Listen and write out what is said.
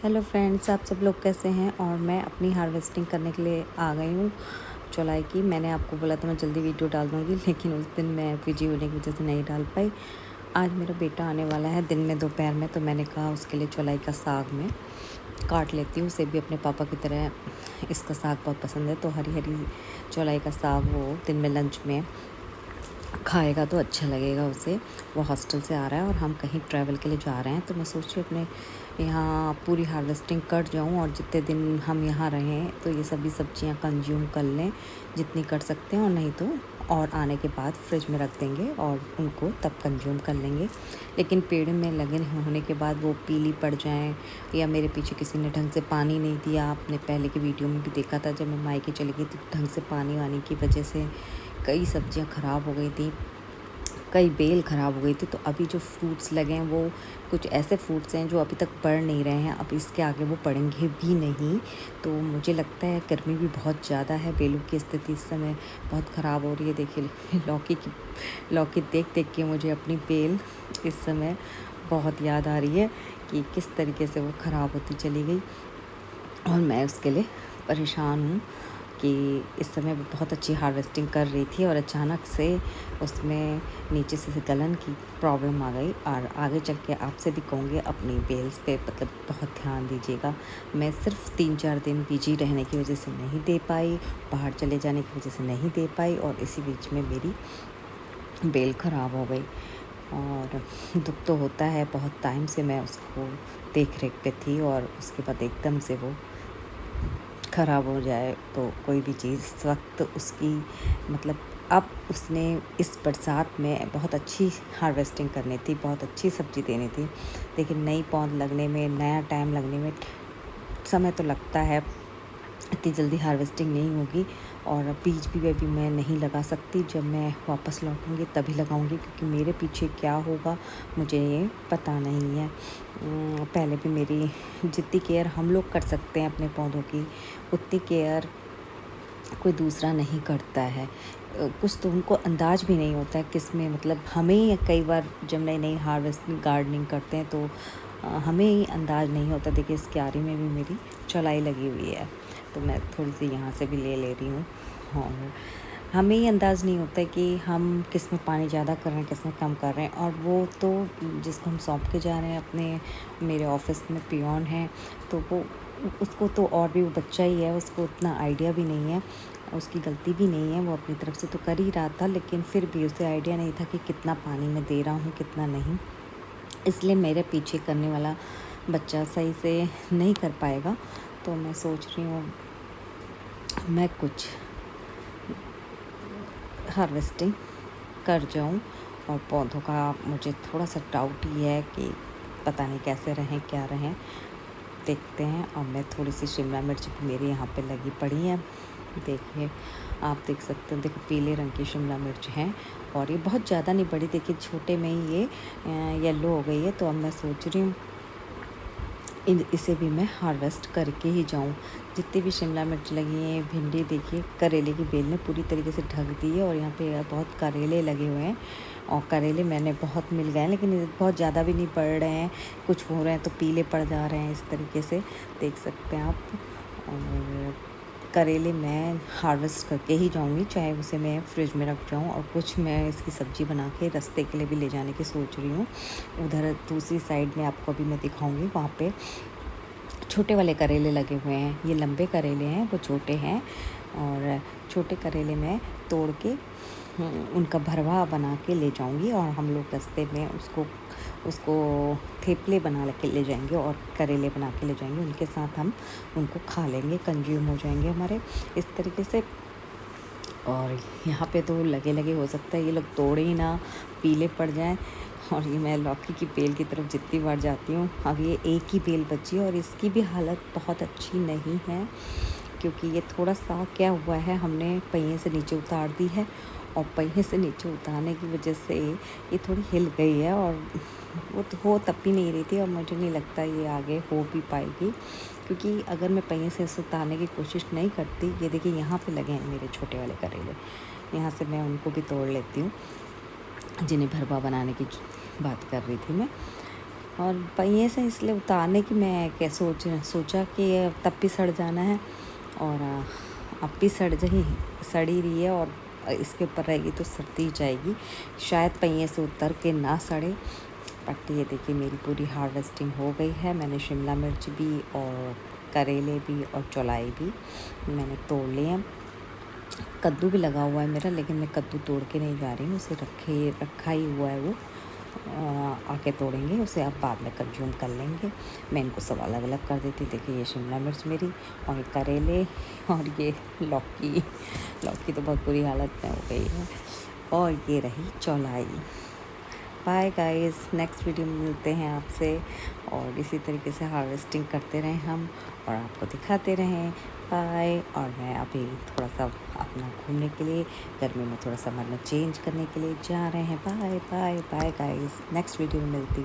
Hello friends, आप सब लोग कैसे हैं। और मैं अपनी हार्वेस्टिंग करने के लिए आ गई हूँ चौलाई की। मैंने आपको बोला था मैं जल्दी वीडियो डाल दूँगी, लेकिन उस दिन मैं बिजी होने की वजह से नहीं डाल पाई। आज मेरा बेटा आने वाला है दिन में दोपहर में, तो मैंने कहा उसके लिए चौलाई का साग में काट लेती हूँ। उसे भी अपने पापा की तरह इसका साग बहुत पसंद है, तो हरी हरी चौलाई का साग वो दिन में लंच में खाएगा तो अच्छा लगेगा उसे। वो हॉस्टल से आ रहा है और हम कहीं ट्रैवल के लिए जा रहे हैं, तो मैं सोच रही हूँ अपने यहाँ पूरी हार्वेस्टिंग कर जाऊँ और जितने दिन हम यहाँ रहें तो ये सभी सब्जियाँ कंज्यूम कर लें जितनी कर सकते हैं, और नहीं तो और आने के बाद फ्रिज में रख देंगे और उनको तब कंज्यूम कर लेंगे। लेकिन पेड़ में लगे होने के बाद वो पीली पड़ जाएं, या मेरे पीछे किसी ने ढंग से पानी नहीं दिया। आपने पहले की वीडियो में भी देखा था, जब मैं मायके चली गई तो ढंग से पानी वानी की वजह से कई सब्जियां ख़राब हो गई थी, कई बेल ख़राब हो गई थी। तो अभी जो फ्रूट्स लगे हैं वो कुछ ऐसे फ्रूट्स हैं जो अभी तक बढ़ नहीं रहे हैं, अब इसके आगे वो बढ़ेंगे भी नहीं। तो मुझे लगता है गर्मी भी बहुत ज़्यादा है, बेलों की स्थिति इस समय बहुत ख़राब हो रही है। देखिए लौकी देख देख के मुझे अपनी बेल इस समय बहुत याद आ रही है कि किस तरीके से वो ख़राब होती चली गई, और मैं उसके लिए परेशान हूँ कि इस समय वो बहुत अच्छी हार्वेस्टिंग कर रही थी और अचानक से उसमें नीचे से गलन की प्रॉब्लम आ गई। और आगे चल के आपसे भी कहूँगी अपनी बेल्स पे मतलब बहुत ध्यान दीजिएगा। मैं सिर्फ 3-4 दिन बिजी रहने की वजह से नहीं दे पाई, बाहर चले जाने की वजह से नहीं दे पाई, और इसी बीच में मेरी बेल ख़राब हो गई। और दुख तो होता है, बहुत टाइम से मैं उसको देख रेख पे थी, और उसके बाद एकदम से वो ख़राब हो जाए तो कोई भी चीज़ इस वक्त उसकी मतलब अब उसने इस बरसात में बहुत अच्छी हार्वेस्टिंग करनी थी, बहुत अच्छी सब्ज़ी देनी थी, लेकिन नई पौध लगने में नया टाइम लगने में समय तो लगता है। इतनी जल्दी हार्वेस्टिंग नहीं होगी, और बीज भी अभी मैं नहीं लगा सकती। जब मैं वापस लौटूँगी तभी लगाऊँगी, क्योंकि मेरे पीछे क्या होगा मुझे ये पता नहीं है। पहले भी मेरी जितनी केयर हम लोग कर सकते हैं अपने पौधों की, उतनी केयर कोई दूसरा नहीं करता है। कुछ तो उनको अंदाज भी नहीं होता है किस में, मतलब हमें कई बार जब नई नई हार्वेस्टिंग गार्डनिंग करते हैं तो हमें ही अंदाज नहीं होता। देखिए इस क्यारी में भी मेरी चौलाई लगी हुई है, तो मैं थोड़ी सी यहाँ से भी ले रही हूँ। और हमें ही अंदाज़ नहीं होता है कि हम किस में पानी ज़्यादा कर रहे हैं, किस में कम कर रहे हैं। और वो तो जिसको हम सौंप के जा रहे हैं अपने, मेरे ऑफिस में पियोन है, तो वो उसको तो और भी वो बच्चा ही है, उसको उतना आइडिया भी नहीं है, उसकी गलती भी नहीं है, वो अपनी तरफ से तो कर ही रहा था, लेकिन फिर भी उसे आइडिया नहीं था कि कितना पानी मैं दे रहा हूँ कितना नहीं। इसलिए मेरे पीछे करने वाला बच्चा सही से नहीं कर पाएगा। तो मैं सोच रही हूँ मैं कुछ हार्वेस्टिंग कर जाऊं। और पौधों का मुझे थोड़ा सा डाउट ही है कि पता नहीं कैसे रहें क्या रहें, देखते हैं। और मैं थोड़ी सी शिमला मिर्च भी मेरे यहाँ पे लगी पड़ी है, देखिए आप देख सकते हैं। देखो पीले रंग की शिमला मिर्च है, और ये बहुत ज़्यादा नहीं बड़ी, देखिए छोटे में ही ये येलो हो गई है। तो अब मैं सोच रही हूँ इसे भी मैं हार्वेस्ट करके ही जाऊँ। जितनी भी शिमला मिर्च लगी हैं, भिंडी देखिए करेले की बेल ने पूरी तरीके से ढक दी है, और यहाँ पे बहुत करेले लगे हुए हैं। और करेले मैंने बहुत मिल गए हैं, लेकिन ये बहुत ज़्यादा भी नहीं पड़ रहे हैं, कुछ हो रहे हैं तो पीले पड़ जा रहे हैं, इस तरीके से देख सकते हैं आप। और करेले मैं हार्वेस्ट करके ही जाऊंगी, चाहे उसे मैं फ्रिज में रख जाऊं, और कुछ मैं इसकी सब्ज़ी बना के रास्ते के लिए भी ले जाने की सोच रही हूँ। उधर दूसरी साइड में आपको अभी मैं दिखाऊंगी, वहाँ पे छोटे वाले करेले लगे हुए हैं। ये लंबे करेले हैं, वो छोटे हैं, और छोटे करेले मैं तोड़ के उनका भरवा बना के ले जाऊंगी, और हम लोग रास्ते में उसको उसको थेपले बना के ले जाएंगे और करेले बना के ले जाएंगे। उनके साथ हम उनको खा लेंगे, कंज्यूम हो जाएंगे हमारे इस तरीके से। और यहाँ पे तो लगे लगे हो सकता है ये लोग तोड़े ही ना, पीले पड़ जाएं। और ये मैं लौकी की बेल की तरफ जितनी बार जाती हूँ, अब ये एक ही बेल बची है, और इसकी भी हालत बहुत अच्छी नहीं है, क्योंकि ये थोड़ा सा क्या हुआ है, हमने पहिए से नीचे उतार दी है, और पहिए से नीचे उतारने की वजह से ये थोड़ी हिल गई है, और वो तो हो तब भी नहीं रही थी, और मुझे नहीं लगता ये आगे हो भी पाएगी, क्योंकि अगर मैं पहिए से इसे उतारने की कोशिश नहीं करती। ये देखिए यहाँ पे लगे हैं मेरे छोटे वाले करेले, यहाँ से मैं उनको भी तोड़ लेती हूँ, जिन्हें भरवा बनाने की बात कर रही थी मैं। और पहिए से इसलिए उतारने की मैं क्या सोचा कि ये तब भी सड़ जाना है, और अब भी सड़ ही रही है, और इसके ऊपर रहेगी तो सड़ती ही जाएगी, शायद पहिए से उतर के ना सड़े। बट ये देखिए मेरी पूरी हार्वेस्टिंग हो गई है। मैंने शिमला मिर्च भी और करेले भी और चौलाई भी मैंने तोड़ लिए हैं। कद्दू भी लगा हुआ है मेरा, लेकिन मैं कद्दू तोड़ के नहीं जा रही हूँ, उसे रखा ही हुआ है वो। आके तोड़ेंगे उसे, अब बाद में कंज्यूम कर लेंगे। मैं इनको सब अलग अलग कर देती। देखिए ये शिमला मिर्च मेरी, और ये करेले, और ये लौकी तो बहुत बुरी हालत में हो गई है, और ये रही चौलाई। बाय गाइस, नेक्स्ट वीडियो में मिलते हैं आपसे, और इसी तरीके से हार्वेस्टिंग करते रहें हम, और आपको दिखाते रहें। बाय। और मैं अभी थोड़ा सा अपना घूमने के लिए, गर्मी में थोड़ा सा मन चेंज करने के लिए जा रहे हैं। Bye bye bye guys, next video में मिलती हूँ।